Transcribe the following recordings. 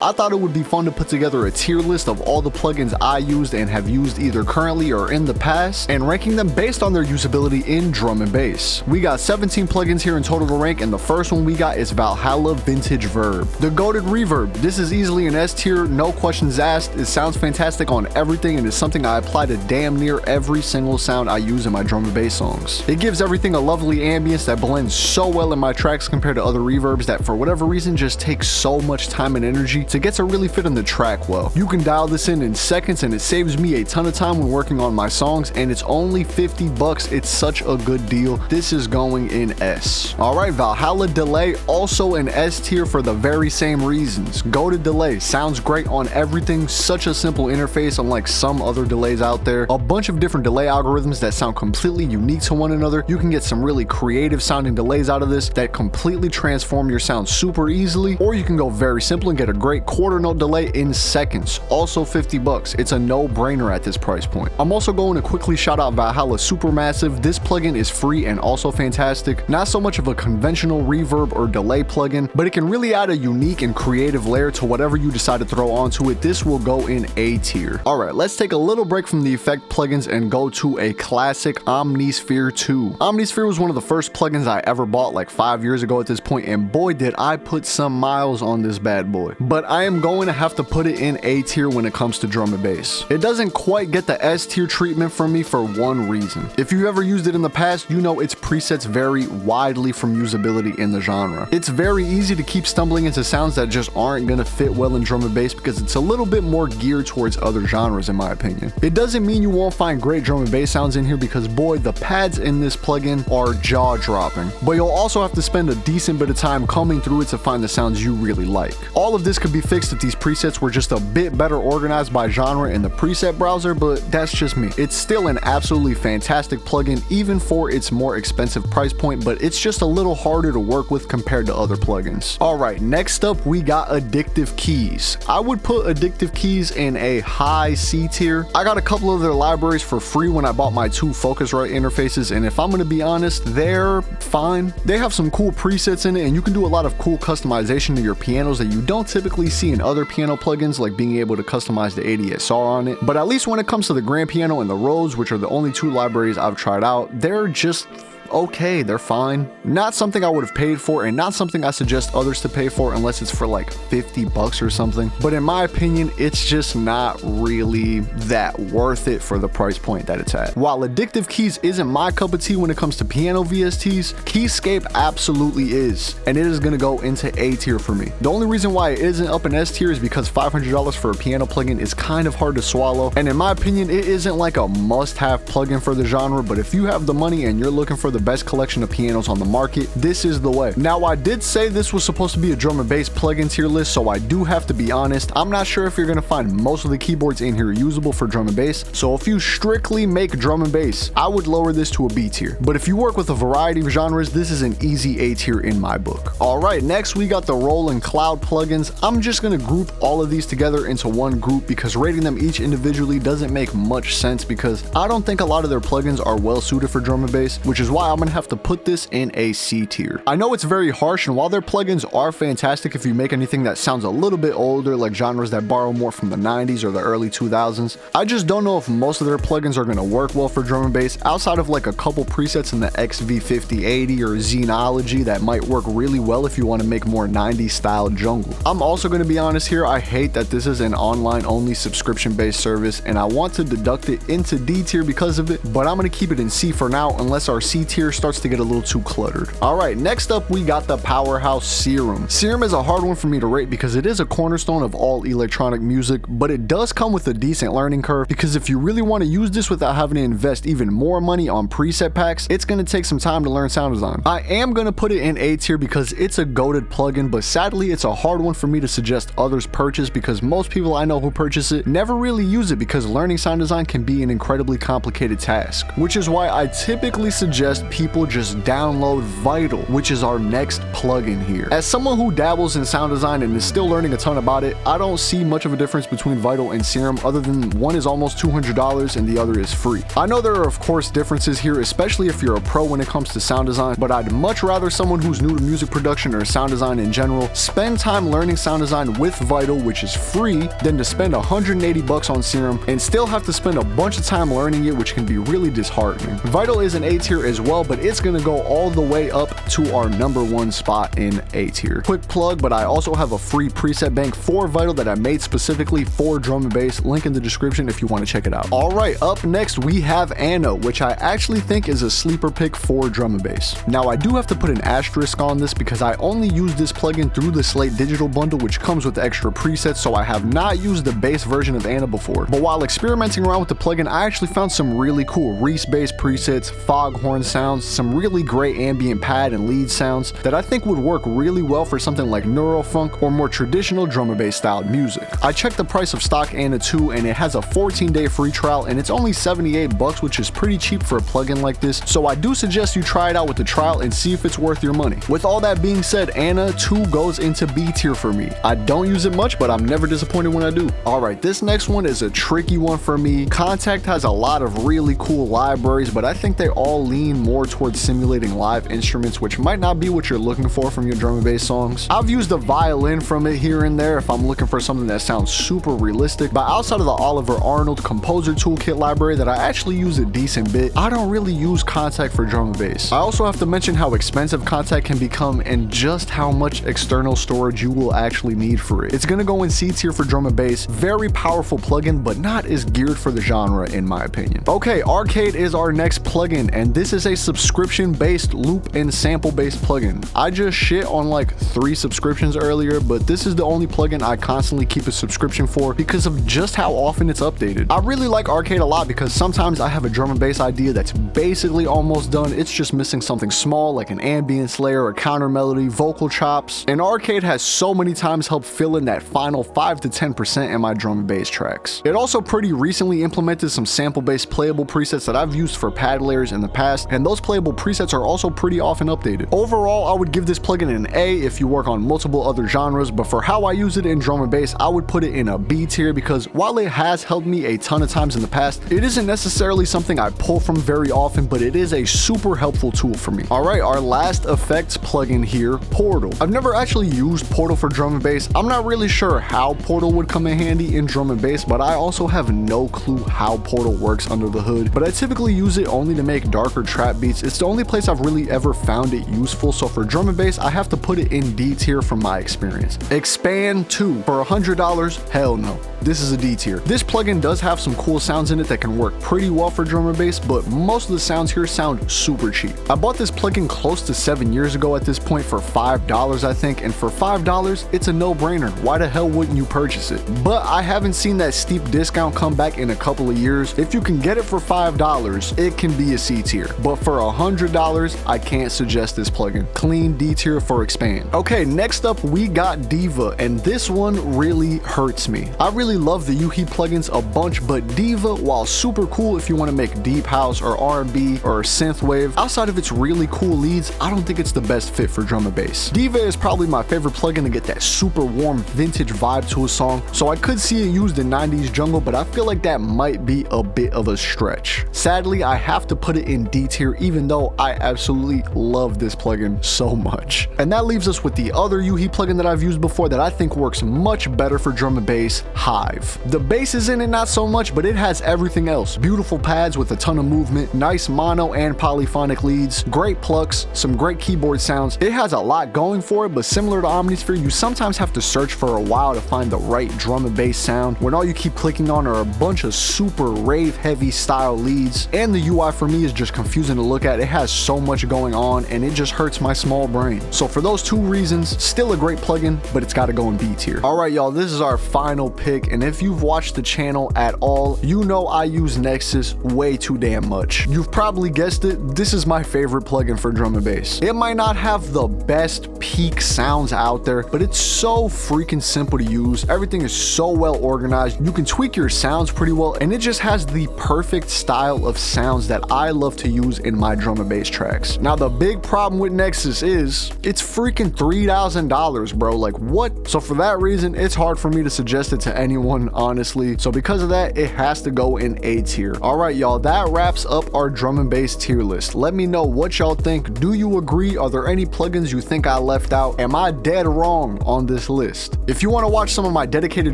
I thought it would be fun to put together a tier list of all the plugins I used and have used either currently or in the past, and ranking them based on their usability in drum and bass. We got 17 plugins here in total to rank, and the first one we got is Valhalla Vintage Verb. The goated reverb. This is easily an S tier, no questions asked. It sounds fantastic on everything and is something I apply to damn near every single sound I use in my drum and bass songs. It gives everything a lovely ambience that blends so well in my tracks compared to other reverbs that for whatever reason just takes so much time and energy to get to really fit in the track well. You can dial this in seconds and it saves me a ton of time when working on my songs, and it's only 50 bucks. It's such a good deal. This is going in S. Alright, Valhalla Delay, also an S tier for the very same reasons. Go to delay, sounds great on everything, such a simple interface unlike some other delays out there. A bunch of different delay algorithms that sound completely unique to one another. You can get some really creative sounding delays out of this that completely transform your sound super easily, or you can go very simple and get a great quarter note delay in seconds. Also 50 bucks. It's a no-brainer at this price point. I'm also going to quickly shout out Valhalla Supermassive. This plugin is free and also fantastic. Not so much of a conventional reverb or delay plugin, but it can really add a unique and creative layer to whatever you decide to throw onto it. This will go in A tier. Alright, let's take a little break from the effect plugins and go to a classic, Omnisphere 2. Omnisphere was one of the first plugins I ever bought like 5 years ago at this point, and boy did I put some miles on this bad boy. But I am going to have to put it in A tier when it comes to drum and bass. It doesn't quite get the S tier treatment from me for one reason. If you've ever used it in the past, you know its presets vary widely from usability in the genre. It's very easy to keep stumbling into sounds that just aren't gonna fit well in drum and bass because it's a little bit more geared towards other genres in my opinion. It doesn't mean you won't find great drum and bass sounds in here because boy, the pads in this plugin are jaw-dropping. But you'll also have to spend a decent bit of time combing through it to find the sounds you really like. All of this could be fixed if these presets were just a bit better organized by genre in the preset browser, but that's just me. It's still an absolutely fantastic plugin even for its more expensive price point, but it's just a little harder to work with compared to other plugins. Alright, next up we got Addictive Keys. I would put Addictive Keys in a high C tier. I got a couple of their libraries for free when I bought my two Focusrite interfaces, and if I'm gonna be honest, they're fine. They have some cool presets in it, and you can do a lot of cool customization to your pianos that you don't typically see in other piano plugins, like being able to customize the ADSR on it. But at least when it comes to the grand piano and the Rhodes, which are the only two libraries I've tried out, they're just okay, they're fine. Not something I would have paid for, and not something I suggest others to pay for unless it's for like 50 bucks or something. But in my opinion, it's just not really that worth it for the price point that it's at. While Addictive Keys isn't my cup of tea when it comes to piano VSTs, Keyscape absolutely is, and it is gonna go into A tier for me. The only reason why it isn't up in S tier is because $500 for a piano plugin is kind of hard to swallow, and in my opinion, it isn't like a must-have plugin for the genre, but if you have the money and you're looking for the best collection of pianos on the market, this is the way. Now, I did say this was supposed to be a drum and bass plugin tier list, so I do have to be honest, I'm not sure if you're gonna find most of the keyboards in here usable for drum and bass, so if you strictly make drum and bass, I would lower this to a B tier. But if you work with a variety of genres, this is an easy A tier in my book. Alright, next we got the Roland Cloud plugins. I'm just gonna group all of these together into one group because rating them each individually doesn't make much sense because I don't think a lot of their plugins are well suited for drum and bass, which is why I'm gonna have to put this in a C tier. I know it's very harsh, and while their plugins are fantastic if you make anything that sounds a little bit older, like genres that borrow more from the 90s or the early 2000s, I just don't know if most of their plugins are gonna work well for drum and bass outside of like a couple presets in the XV5080 or Xenology that might work really well if you want to make more 90s style jungle. I'm also going to be honest here, I hate that this is an online only subscription based service and I want to deduct it into D tier because of it, but I'm going to keep it in C for now unless our C tier starts to get a little too cluttered. Alright, next up we got the powerhouse Serum. Serum is a hard one for me to rate because it is a cornerstone of all electronic music, but it does come with a decent learning curve because if you really want to use this without having to invest even more money on preset packs, it's going to take some time to learn sound design. I am going to put it in A tier because it's a goated plugin, but sadly it's a hard one for me to suggest others purchase because most people I know who purchase it never really use it because learning sound design can be an incredibly complicated task, which is why I typically suggest people just download Vital, which is our next plugin here. As someone who dabbles in sound design and is still learning a ton about it, I don't see much of a difference between Vital and Serum other than one is almost $200 and the other is free. I know there are of course differences here, especially if you're a pro when it comes to sound design, but I'd much rather someone who's new to music production or sound design in general spend time learning sound design with Vital, which is free, than to spend $180 on Serum and still have to spend a bunch of time learning it, which can be really disheartening. Vital is an A tier as well, but it's gonna go all the way up to our #1 spot in A tier. Quick plug, but I also have a free preset bank for Vital that I made specifically for drum and bass. Link in the description if you want to check it out. All right, up next we have Anna, which I actually think is a sleeper pick for drum and bass. Now I do have to put an asterisk on this because I only use this plugin through the Slate digital bundle, which comes with extra presets, so I have not used the base version of Anna before. But while experimenting around with the plugin, I actually found some really cool Reese bass presets, foghorn sounds, some really great ambient pad and lead sounds that I think would work really well for something like neurofunk or more traditional drum and bass styled music. I checked the price of stock Anna 2 and it has a 14-day free trial and it's only $78, which is pretty cheap for a plugin like this, so I do suggest you try it out with the trial and see if it's worth your money. With all that being said, Anna 2 goes into B tier for me. I don't use it much, but I'm never disappointed when I do. Alright, this next one is a tricky one for me. Kontakt has a lot of really cool libraries, but I think they all lean more towards simulating live instruments, which might not be what you're looking for from your drum and bass songs. I've used a violin from it here and there if I'm looking for something that sounds super realistic, but outside of the Oliver Arnold Composer Toolkit library that I actually use a decent bit, I don't really use Kontakt for drum and bass. I also have to mention how expensive Kontakt can become and just how much external storage you will actually need for it. It's gonna go in C tier for drum and bass. Very powerful plugin, but not as geared for the genre in my opinion. Okay, Arcade is our next plugin, and this is a subscription-based loop and sample-based plugin. I just shit on like 3 subscriptions earlier, but this is the only plugin I constantly keep a subscription for because of just how often it's updated. I really like Arcade a lot because sometimes I have a drum and bass idea that's basically almost done. It's just missing something small like an ambient layer, a counter melody, vocal chops, and Arcade has so many times helped fill in that final 5 to 10% in my drum and bass tracks. It also pretty recently implemented some sample-based playable presets that I've used for pad layers in the past, and those playable presets are also pretty often updated. Overall, I would give this plugin an A if you work on multiple other genres, but for how I use it in drum and bass, I would put it in a B tier because while it has helped me a ton of times in the past, it isn't necessarily something I pull from very often, but it is a super helpful tool for me. Alright, our last effects plugin here, Portal. I've never actually used Portal for drum and bass. I'm not really sure how Portal would come in handy in drum and bass, but I also have no clue how Portal works under the hood. But I typically use it only to make darker trap beats. It's the only place I've really ever found it useful, so for drum and bass, I have to put it in D tier from my experience. XPand 2 for $100, hell no. This is a D tier. This plugin does have some cool sounds in it that can work pretty well for drum and bass, but most of the sounds here sound super cheap. I bought this plugin close to 7 years ago at this point for $5 I think, and for $5 it's a no-brainer. Why the hell wouldn't you purchase it? But I haven't seen that steep discount come back in a couple of years. If you can get it for $5, it can be a C tier, but for $100 I can't suggest this plugin. Clean D tier for XPand. Okay, next up we got Diva, and this one really hurts me. I really love the UHE plugins a bunch, but Diva, while super cool if you want to make deep house or R&B or synthwave, outside of its really cool leads, I don't think it's the best fit for drum and bass. Diva is probably my favorite plugin to get that super warm vintage vibe to a song, so I could see it used in 90s jungle, but I feel like that might be a bit of a stretch. Sadly, I have to put it in D tier even though I absolutely love this plugin so much. And that leaves us with the other UHE plugin that I've used before that I think works much better for drum and bass, Hive. The bass is in it not so much, but it has everything else. Beautiful pads with a ton of movement, nice mono and polyphonic leads, great plucks, some great keyboard sounds. It has a lot going for it, but similar to Omnisphere, you sometimes have to search for a while to find the right drum and bass sound when all you keep clicking on are a bunch of super rave heavy style leads, and the UI for me is just confusing to look at. It has so much going on and it just hurts my small brain. So for those 2 reasons, still a great plugin, but it's got to go in B tier. Alright y'all, this is our final pick, and if you've watched the channel at all, you know I use Nexus way too damn much. You've probably guessed it, this is my favorite plugin for drum and bass. It might not have the best peak sounds out there, but it's so freaking simple to use. Everything is so well organized. You can tweak your sounds pretty well, and it just has the perfect style of sounds that I love to use in my drum and bass tracks. Now the big problem with Nexus is it's freaking $3,000, bro. Like what? So for that reason, it's hard for me to suggest it to anyone, honestly. So because of that, it has to go in A tier. All right, y'all, that wraps up our drum and bass tier list. Let me know what y'all think. Do you agree? Are there any plugins you think I left out? Am I dead wrong on this list? If you want to watch some of my dedicated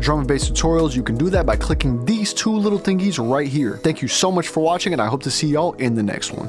drum and bass tutorials, you can do that by clicking these two little thingies right here. Thank you so much for watching, and I hope to see y'all in the next one.